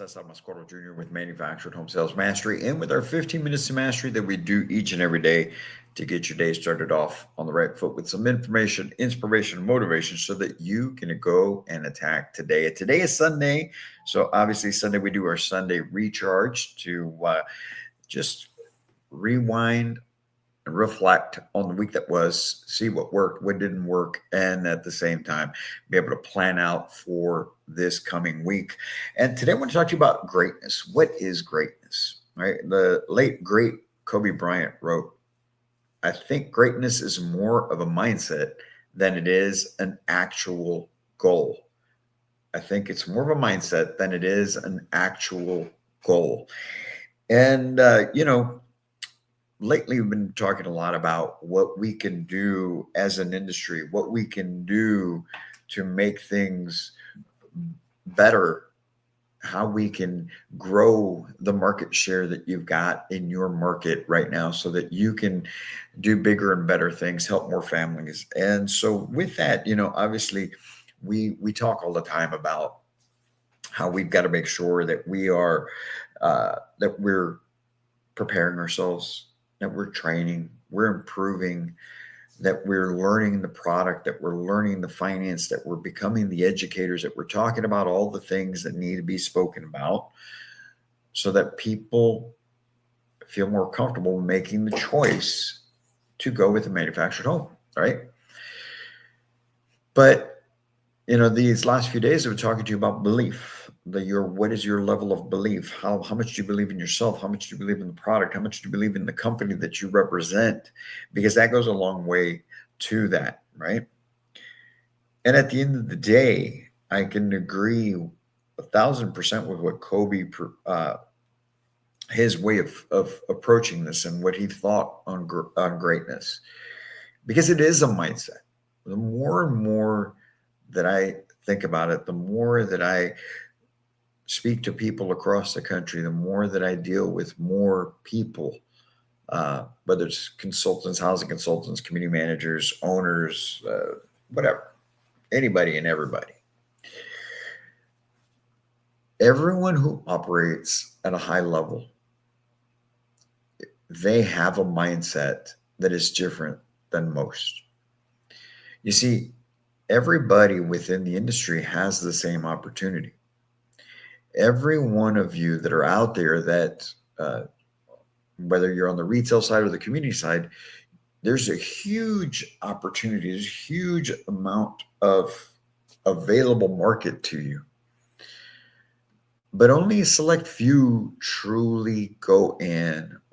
Cesar Mascoro Jr. with Manufactured Home Sales Mastery and with our 15 minutes to mastery that we do each and every day to get your day started off on the right foot with some information, inspiration, and motivation so that you can go and attack today. Today is Sunday. So obviously Sunday we do our Sunday recharge to just rewind and reflect on the week that was, see what worked, what didn't work, and at the same time, be able to plan out for this coming week. And today I want to talk to you about greatness. What is greatness? Right? The late, great Kobe Bryant wrote, I think greatness is more of a mindset than it is an actual goal. I think it's more of a mindset than it is an actual goal. And, lately we've been talking a lot about what we can do as an industry, what we can do to make things better, how we can grow the market share that you've got in your market right now so that you can do bigger and better things, help more families. And so with that, obviously we talk all the time about how we've got to make sure that we are that we're preparing ourselves, that we're training, we're improving, that we're learning the product, that we're learning the finance, that we're becoming the educators, that we're talking about all the things that need to be spoken about so that people feel more comfortable making the choice to go with a manufactured home, right? But these last few days I've been talking to you about belief. What is your level of belief? How much do you believe in yourself? How much do you believe in the product? How much do you believe in the company that you represent? Because that goes a long way to that, right? And at the end of the day, I can agree 1,000% with what Kobe, his way of approaching this and what he thought on greatness, because it is a mindset. The more and more that I think about it, the more that I speak to people across the country, the more that I deal with more people, whether it's consultants, housing consultants, community managers, owners, whatever, anybody and everybody. Everyone who operates at a high level, they have a mindset that is different than most. You see, everybody within the industry has the same opportunity. Every one of you that are out there that, whether you're on the retail side or the community side, there's a huge opportunity, there's a huge amount of available market to you. But only a select few truly go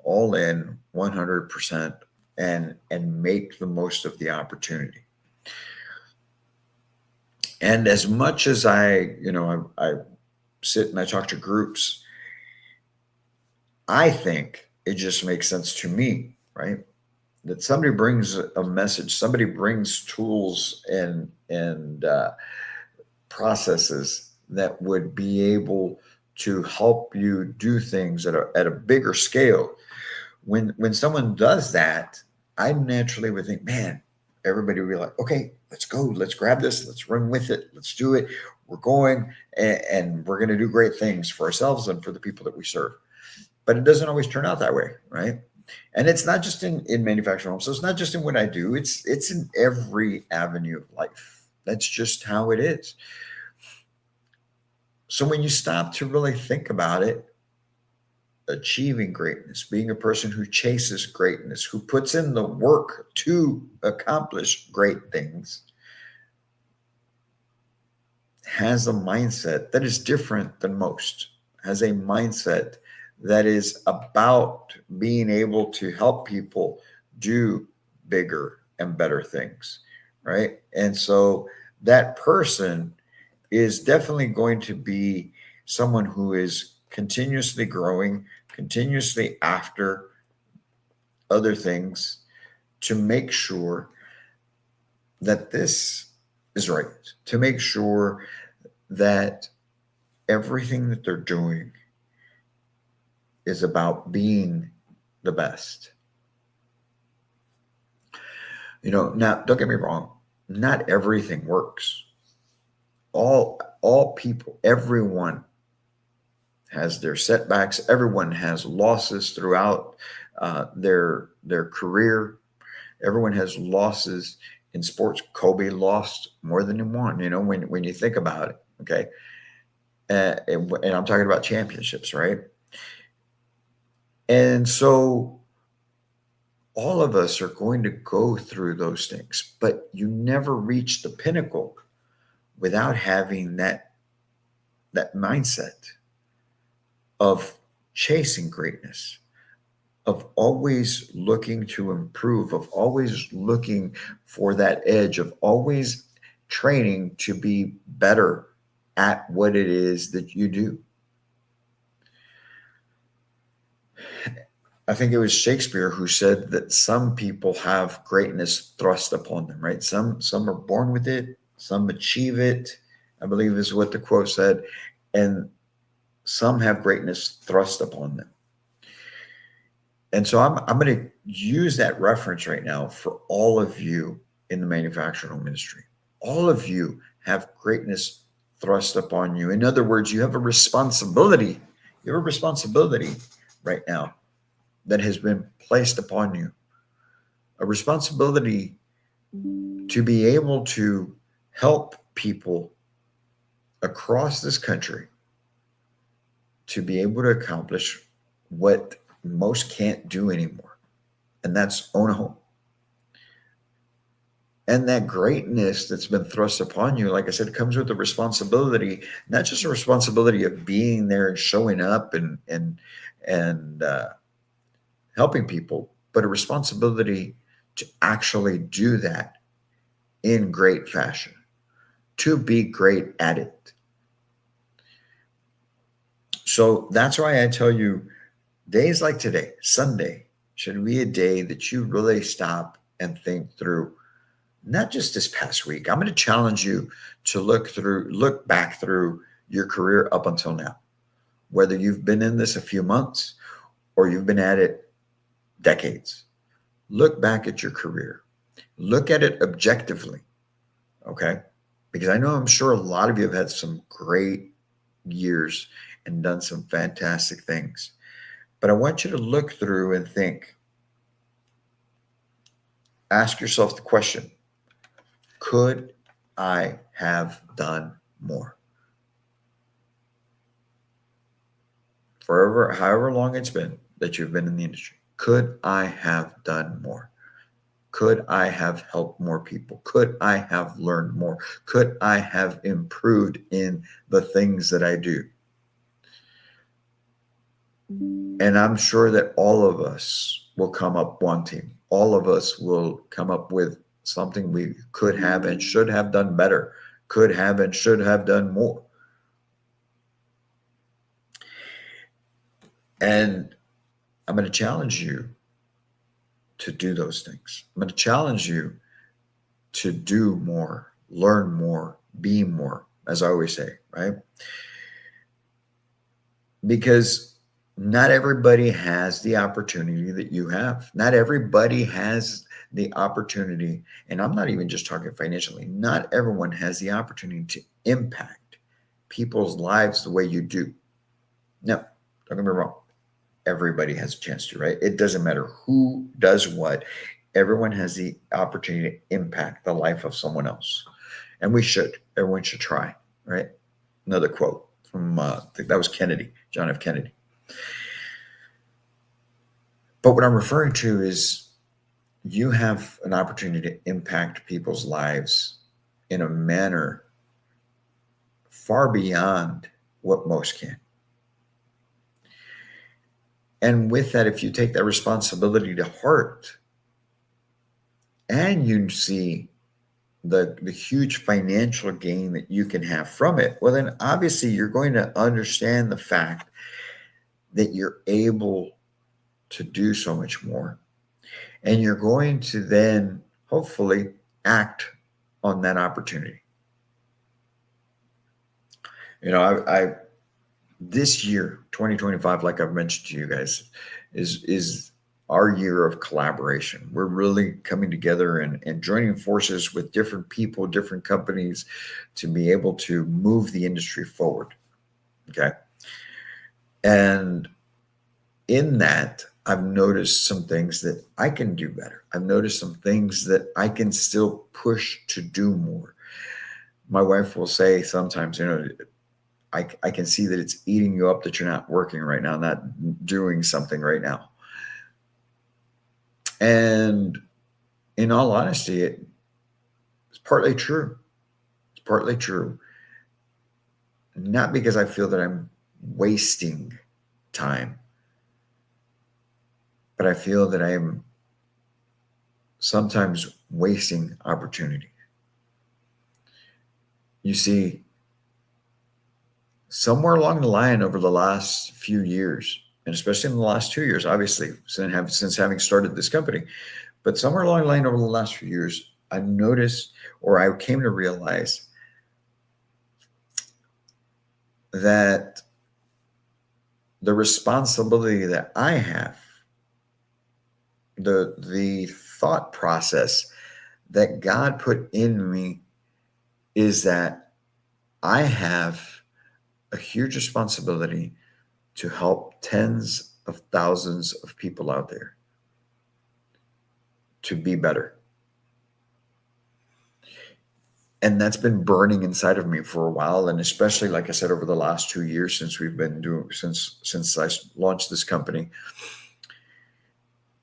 all in 100% and make the most of the opportunity. And as much as I sit and I talk to groups, I think it just makes sense to me, right? That somebody brings a message, somebody brings tools and processes that would be able to help you do things at a bigger scale. When someone does that, I naturally would think, man, everybody would be like, okay, let's go, let's grab this, let's run with it, let's do it. We're going and we're going to do great things for ourselves and for the people that we serve. But it doesn't always turn out that way, right? And it's not just in manufacturing homes. So it's not just in what I do. It's in every avenue of life. That's just how it is. So when you stop to really think about it, achieving greatness, being a person who chases greatness, who puts in the work to accomplish great things, has a mindset that is different than most, has a mindset that is about being able to help people do bigger and better things, right? And so that person is definitely going to be someone who is continuously growing, continuously after other things to make sure that this is right, to make sure that everything that they're doing is about being the best. Now don't get me wrong, not everything works. All people, everyone has their setbacks. Everyone has losses throughout their career. Everyone has losses in sports. Kobe lost more than he won. You know, when you think about it, okay. And I'm talking about championships, right? And so all of us are going to go through those things, but you never reach the pinnacle without having that mindset of chasing greatness, of always looking to improve, of always looking for that edge, of always training to be better at what it is that you do. I think it was Shakespeare who said that some people have greatness thrust upon them, right? Some are born with it, some achieve it, I believe is what the quote said, and some have greatness thrust upon them. And so I'm going to use that reference right now for all of you in the manufacturing home industry. All of you have greatness thrust upon you. In other words, you have a responsibility. You have a responsibility right now that has been placed upon you. A responsibility to be able to help people across this country to be able to accomplish what most can't do anymore, and that's own a home. And that greatness that's been thrust upon you, like I said, comes with a responsibility, not just a responsibility of being there and showing up and helping people, but a responsibility to actually do that in great fashion, to be great at it. So that's why I tell you, days like today, Sunday, should be a day that you really stop and think through, not just this past week. I'm going to challenge you to look back through your career up until now, whether you've been in this a few months or you've been at it decades. Look back at your career, look at it objectively, okay? Because I'm sure a lot of you have had some great years and done some fantastic things. But I want you to look through and think, ask yourself the question, could I have done more? Forever, however long it's been that you've been in the industry, could I have done more? Could I have helped more people? Could I have learned more? Could I have improved in the things that I do? And I'm sure that all of us will come up wanting. All of us will come up with something we could have and should have done better, could have and should have done more. And I'm going to challenge you to do those things. I'm going to challenge you to do more, learn more, be more, as I always say, right? Because not everybody has the opportunity that you have. Not everybody has the opportunity, and I'm not even just talking financially, not everyone has the opportunity to impact people's lives the way you do. No, don't get me wrong. Everybody has a chance to, right? It doesn't matter who does what. Everyone has the opportunity to impact the life of someone else. And we should. Everyone should try, right? Another quote from, I think that was Kennedy, John F. Kennedy. But what I'm referring to is you have an opportunity to impact people's lives in a manner far beyond what most can. And with that, if you take that responsibility to heart and you see the huge financial gain that you can have from it, well, then obviously you're going to understand the fact that you're able to do so much more. And you're going to then hopefully act on that opportunity. You know, I this year, 2025, like I've mentioned to you guys, is our year of collaboration. We're really coming together and joining forces with different people, different companies to be able to move the industry forward. Okay. And in that, I've noticed some things that I can do better. I've noticed some things that I can still push to do more. My wife will say sometimes, I can see that it's eating you up that you're not working right now, not doing something right now. And in all honesty, it's partly true. It's partly true. Not because I feel that I'm wasting time, but I feel that I am sometimes wasting opportunity. You see, somewhere along the line over the last few years, and especially in the last 2 years, obviously, since having started this company, but somewhere along the line over the last few years, I noticed or I came to realize that the responsibility that I have, the thought process that God put in me is that I have a huge responsibility to help tens of thousands of people out there to be better. And that's been burning inside of me for a while, and especially, like I said, over the last 2 years since I launched this company,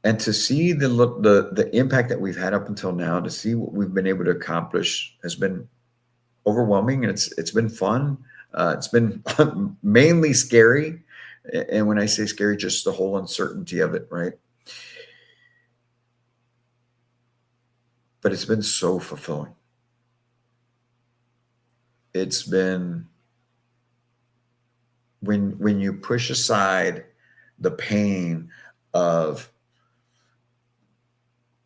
and to see the impact that we've had up until now, to see what we've been able to accomplish has been overwhelming, and it's been fun. It's been mainly scary, and when I say scary, just the whole uncertainty of it, right? But it's been so fulfilling. It's been when you push aside the pain of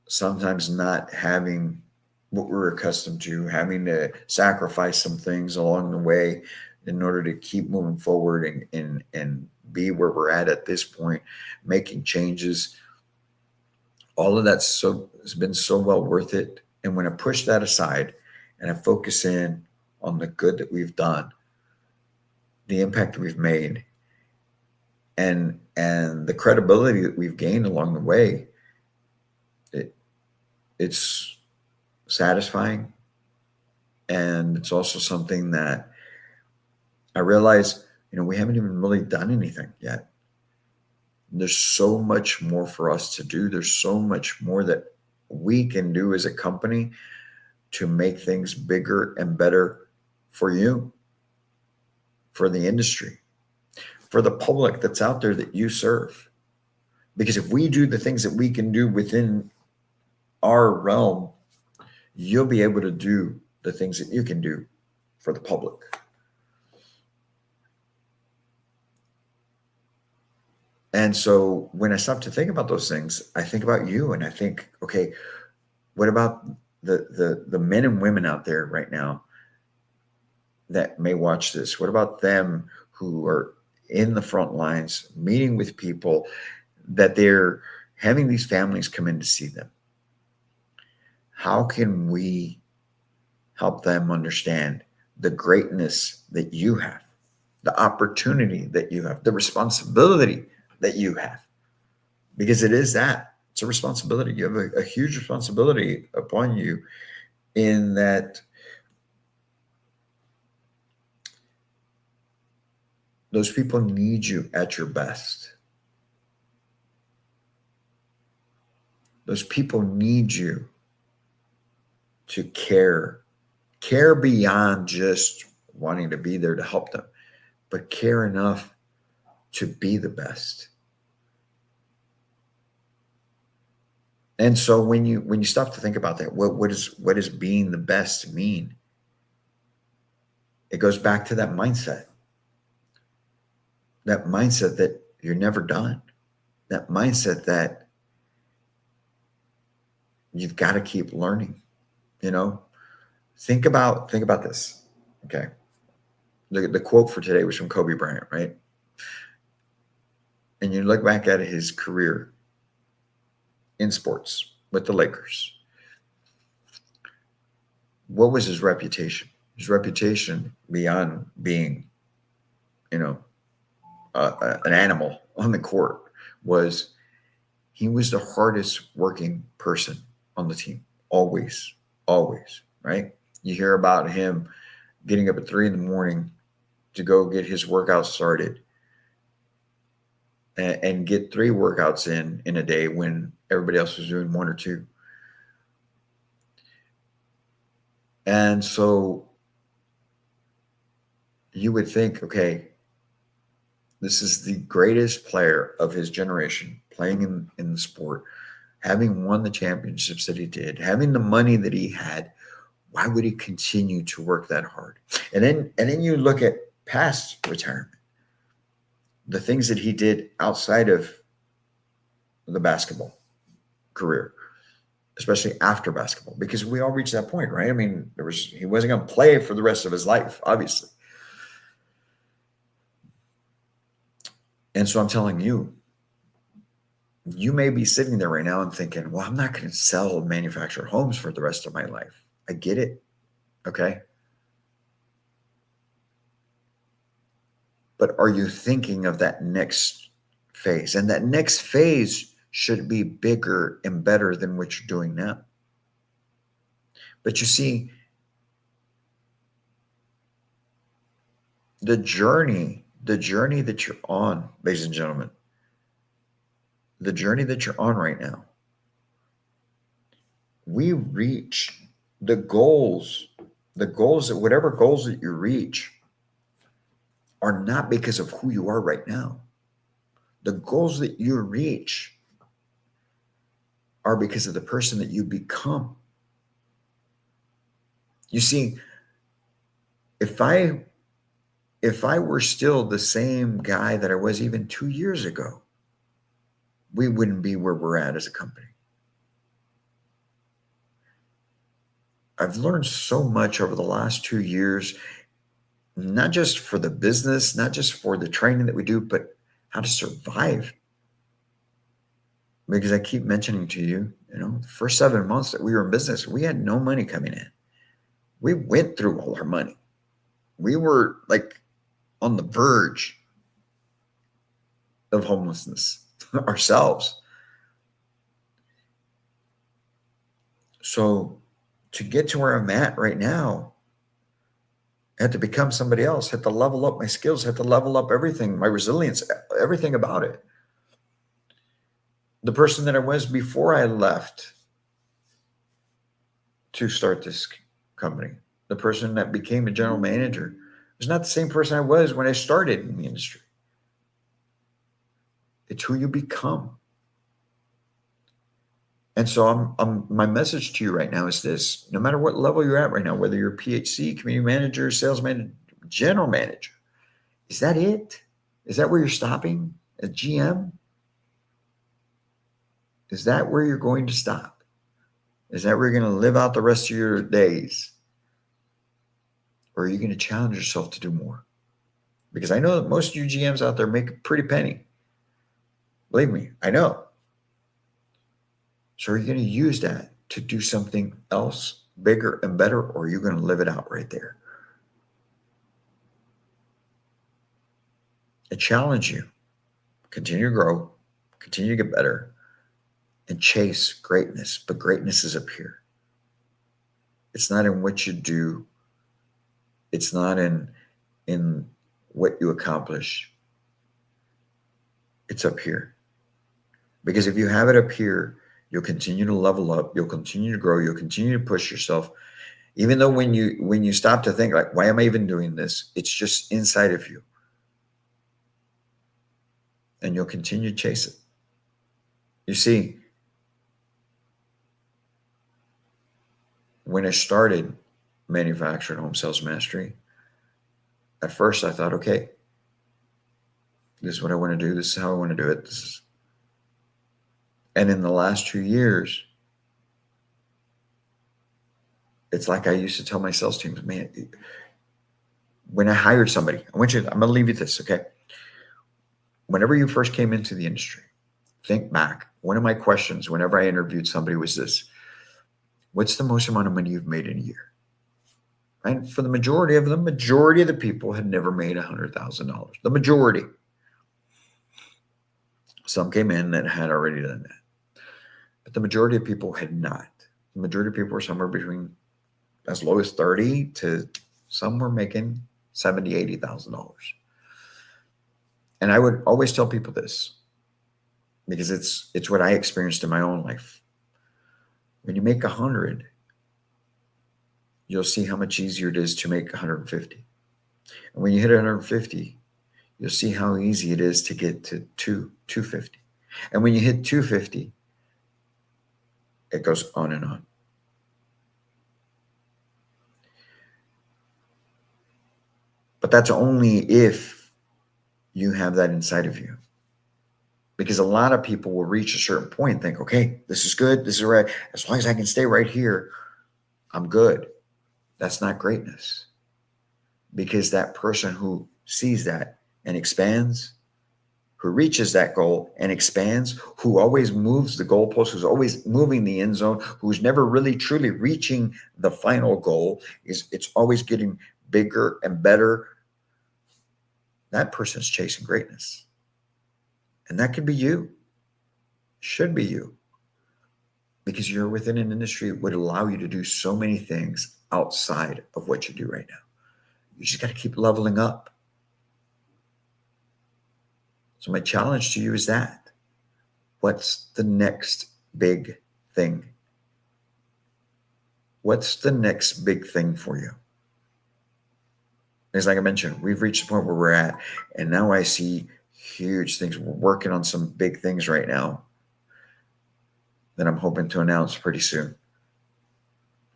sometimes not having what we're accustomed to, having to sacrifice some things along the way in order to keep moving forward and be where we're at this point, making changes. All of that's so has been so well worth it. And when I push that aside and I focus in on the good that we've done, the impact that we've made, and the credibility that we've gained along the way, it, it's satisfying, and it's also something that I realize, we haven't even really done anything yet. There's so much more for us to do. There's so much more that we can do as a company to make things bigger and better for you, for the industry, for the public that's out there that you serve. Because if we do the things that we can do within our realm, you'll be able to do the things that you can do for the public. And so when I stop to think about those things, I think about you and I think, okay, what about the men and women out there right now that may watch this? What about them who are in the front lines, meeting with people that they're having these families come in to see them? How can we help them understand the greatness that you have, the opportunity that you have, the responsibility that you have? Because it is that. It's a responsibility. You have a huge responsibility upon you in that those people need you at your best. Those people need you to care beyond just wanting to be there to help them, but care enough to be the best. And so when you stop to think about that, what does being the best mean? It goes back to that mindset. That mindset that you're never done. That mindset that you've got to keep learning. Think about this. Okay. The quote for today was from Kobe Bryant, right? And you look back at his career in sports with the Lakers. What was his reputation? His reputation, beyond being, an animal on the court was he was the hardest working person on the team. Always, always, right? You hear about him getting up at 3 a.m. to go get his workout started and get 3 workouts in a day when everybody else was doing 1 or 2. And so you would think, okay, this is the greatest player of his generation playing in the sport, having won the championships that he did, having the money that he had. Why would he continue to work that hard? And then you look at past retirement, the things that he did outside of the basketball career, especially after basketball, because we all reached that point, right? I mean, he wasn't going to play for the rest of his life, obviously. And so I'm telling you, you may be sitting there right now and thinking, well, I'm not going to sell manufactured homes for the rest of my life. I get it. Okay. But are you thinking of that next phase? And that next phase should be bigger and better than what you're doing now. But you see, the journey that you're on, ladies and gentlemen, the journey that you're on right now, we reach the goals that whatever goals that you reach are not because of who you are right now. The goals that you reach are because of the person that you become. You see, if I were still the same guy that I was even 2 years ago, we wouldn't be where we're at as a company. I've learned so much over the last 2 years, not just for the business, not just for the training that we do, but how to survive. Because I keep mentioning to you, the first 7 months that we were in business, we had no money coming in. We went through all our money. We were like on the verge of homelessness ourselves. So to get to where I'm at right now, I had to become somebody else, had to level up my skills, had to level up everything, my resilience, everything about it. The person that I was before I left to start this company, the person that became a general manager, was not the same person I was when I started in the industry. It's who you become. And so my message to you right now is this: no matter what level you're at right now, whether you're a PHC, community manager, sales manager, general manager, is that it? Is that where you're stopping? A GM? Is that where you're going to stop? Is that where you're going to live out the rest of your days? Or are you going to challenge yourself to do more? Because I know that most of you GMs out there make a pretty penny. Believe me, I know. So are you going to use that to do something else bigger and better, or are you going to live it out right there? I challenge you. Continue to grow, continue to get better, and chase greatness. But greatness is up here. It's not in what you do. It's not in what you accomplish. It's up here. Because if you have it up here, you'll continue to level up. You'll continue to grow. You'll continue to push yourself. Even though when you stop to think like, why am I even doing this? It's just inside of you. And you'll continue to chase it. You see, when I started manufacturing home sales mastery, at first I thought, okay, this is what I want to do. This is how I want to do it. And in the last 2 years, it's like I used to tell my sales teams, man, when I hired somebody, I'm going to leave you this, okay? Whenever you first came into the industry, think back. One of my questions whenever I interviewed somebody was this: what's the most amount of money you've made in a year? And for the majority of the people had never made $100,000. The majority. Some came in that had already done that. But the majority of people had not. The majority of people were somewhere between as low as 30 to some were making $70,000, $80,000. And I would always tell people this because it's what I experienced in my own life. When you make 100, you'll see how much easier it is to make 150. And when you hit 150, you'll see how easy it is to get to 250. And when you hit 250, it goes on and on. But that's only if you have that inside of you. Because a lot of people will reach a certain point and think, okay, this is good. This is right. As long as I can stay right here, I'm good. That's not greatness. Because that person who sees that and expands, who reaches that goal and expands, who always moves the goalpost, who's always moving the end zone, who's never really truly reaching the final goal, it's always getting bigger and better. That person's chasing greatness. And that could be you, should be you, because you're within an industry that would allow you to do so many things outside of what you do right now. You just got to keep leveling up. So my challenge to you is that. What's the next big thing? What's the next big thing for you? Because like I mentioned, we've reached the point where we're at, and now I see huge things. We're working on some big things right now that I'm hoping to announce pretty soon.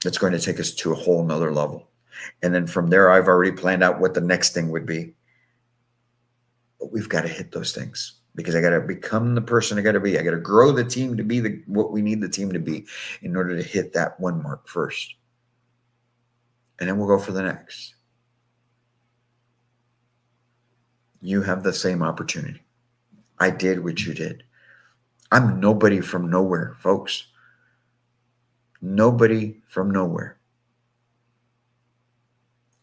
It's going to take us to a whole nother level. And then from there, I've already planned out what the next thing would be. But we've got to hit those things because I got to become the person I got to be. I got to grow the team to be what we need the team to be in order to hit that one mark first. And then we'll go for the next. You have the same opportunity. I did what you did. I'm nobody from nowhere, folks. Nobody from nowhere.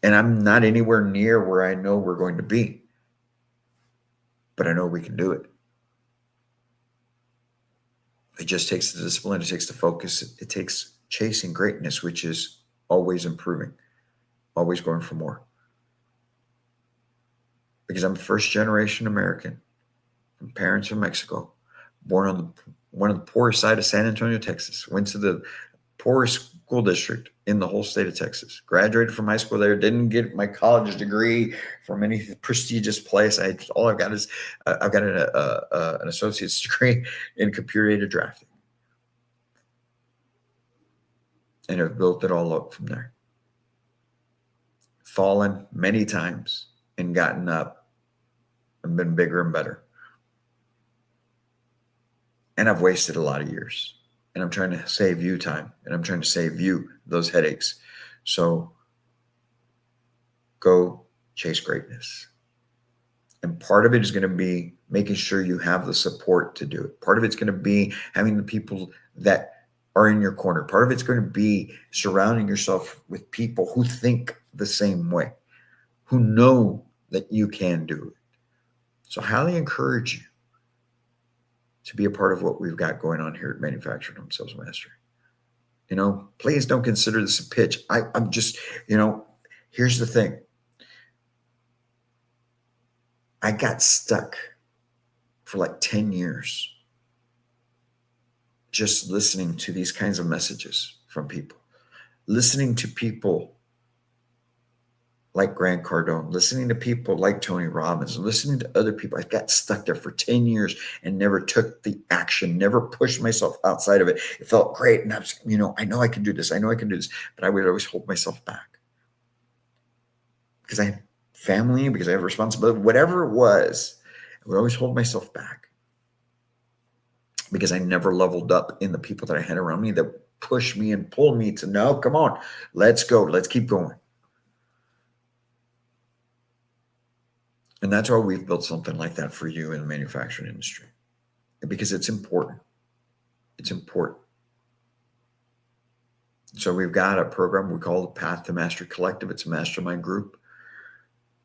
And I'm not anywhere near where I know we're going to be. But I know we can do it. It just takes the discipline. It takes the focus. It takes chasing greatness, which is always improving, always going for more. Because I'm first generation American, from parents from Mexico, born on one of the poorest side of San Antonio, Texas, went to the poorest school district in the whole state of Texas, graduated from high school there, didn't get my college degree from any prestigious place. All I've got is I've got an associate's degree in computer-aided drafting. And I've built it all up from there. Fallen many times and gotten up and been bigger and better. And I've wasted a lot of years. And I'm trying to save you time. And I'm trying to save you those headaches. So go chase greatness. And part of it is going to be making sure you have the support to do it. Part of it's going to be having the people that are in your corner. Part of it's going to be surrounding yourself with people who think the same way, who know that you can do it. So I highly encourage you to be a part of what we've got going on here at Manufactured Home Sales Mastery. Please don't consider this a pitch. I'm just, here's the thing. I got stuck for like 10 years just listening to these kinds of messages from people, listening to people like Grant Cardone, listening to people like Tony Robbins, listening to other people. I got stuck there for 10 years and never took the action, never pushed myself outside of it. It felt great. And I was, I know I can do this. I know I can do this. But I would always hold myself back because I had family, because I have responsibility, whatever it was. I would always hold myself back because I never leveled up in the people that I had around me that pushed me and pulled me to, no, come on, let's go. Let's keep going. And that's why we've built something like that for you in the manufacturing industry, because it's important. It's important. So we've got a program we call the Path to Mastery Collective. It's a mastermind group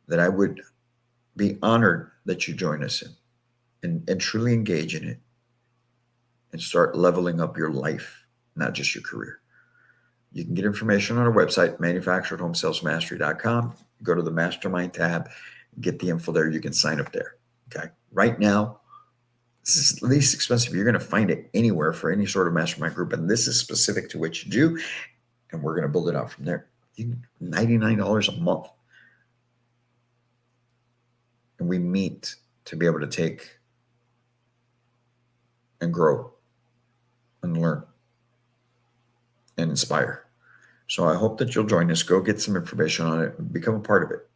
that I would be honored that you join us in. and truly engage in it and start leveling up your life, not just your career. You can get information on our website, manufacturedhomesalesmastery.com. Go to the mastermind tab, get the info there. You can sign up there. Okay. Right now, this is least expensive. You're going to find it anywhere for any sort of mastermind group. And this is specific to what you do. And we're going to build it out from there. $99 a month. And we meet to be able to take and grow and learn and inspire. So I hope that you'll join us. Go get some information on it and become a part of it.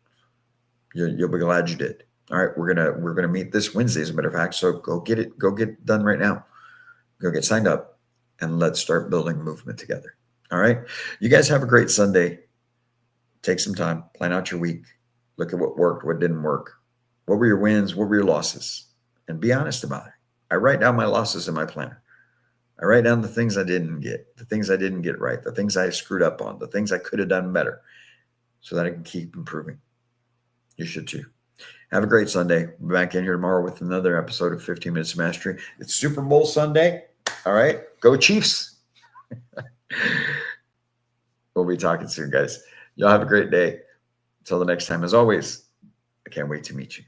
You'll be glad you did. All right, we're gonna meet this Wednesday, as a matter of fact. So go get it done right now. Go get signed up, and let's start building movement together. All right, you guys have a great Sunday. Take some time, plan out your week, look at what worked, what didn't work, what were your wins, what were your losses, and be honest about it. I write down my losses in my planner. I write down the things I didn't get, the things I didn't get right, the things I screwed up on, the things I could have done better, so that I can keep improving. You should too. Have a great Sunday. We'll be back in here tomorrow with another episode of 15 Minutes of Mastery. It's Super Bowl Sunday. All right. Go Chiefs. We'll be talking soon, guys. Y'all have a great day. Until the next time, as always, I can't wait to meet you.